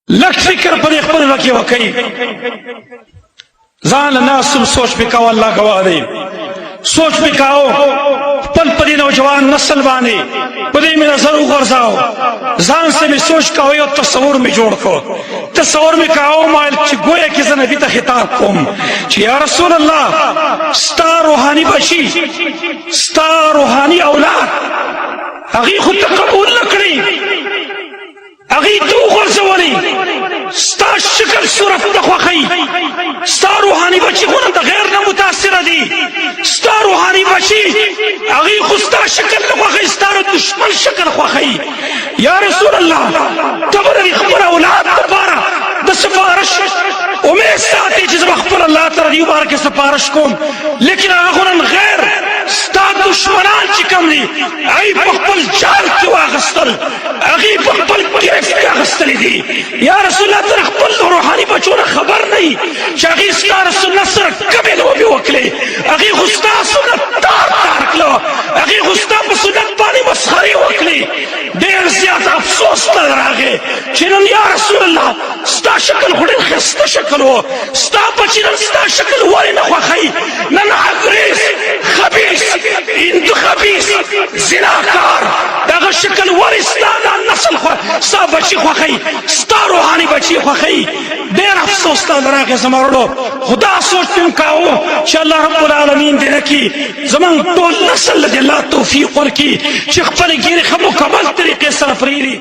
لک فکر پر خپل وکي وکي ځان ناس سوچ وکاو الله گواه دی سوچ وکاو خپل پدې نوجوان نسل باندې پدې مې نظر وغورځاو ځان سره سوچ کاو یو تصور می جوړ کو تصور می کاو مال چې گویا کې زه نبی ته خطاب کوم چې یا رسول الله ستا روحاني بچي ستا روحاني اولاد هغه خو قبول نکړي هغه تو غرزولي ستا شکل صورت د خوخی ستا روحاني بچي خو د غیر نه متاثر دي ستا روحاني بچي هغه خو ستا شکل د خوخی ستا دشمن شکل خوخی یا رسول الله تبر خبر اولاد لپاره د سفارش امید ساتي چې خپل الله تعالی دی مبارک سفارش کوم لیکن هغه نن غیر ستا دشمنان چې کوم دي ای په خپل جال کې واغستل هغه په خپل گرفت کې اغستل دي یا رسول الله تر خپل روحاني بچو خبر نه چې هغه ستا رسول الله سره کبه نو به وکړي هغه خو ستا سنت تار کړو هغه خو ستا په سنت باندې مسخري وکړي ډېر زیات افسوس تر راغی چې نن یا رسول الله ستا شکل خو ډېر خسته شکل و ستا بچي نن ستا شکل ولې نه خوښوي نن اګریس خبیث هندو خبیث زناکار دغه شکل ولې ستا د نسل ستا بچي خوښوي ستا روحاني بچي خوښوي ډېر افسوس تر راغی زما ورونو خدا سوچ پم کاوه چې الله رب العالمین دې نکي زمونږ ټول نسل دې الله توفیق ورکړي چې خپل ګیرې ښه مکمل طریقې سره پرېږدي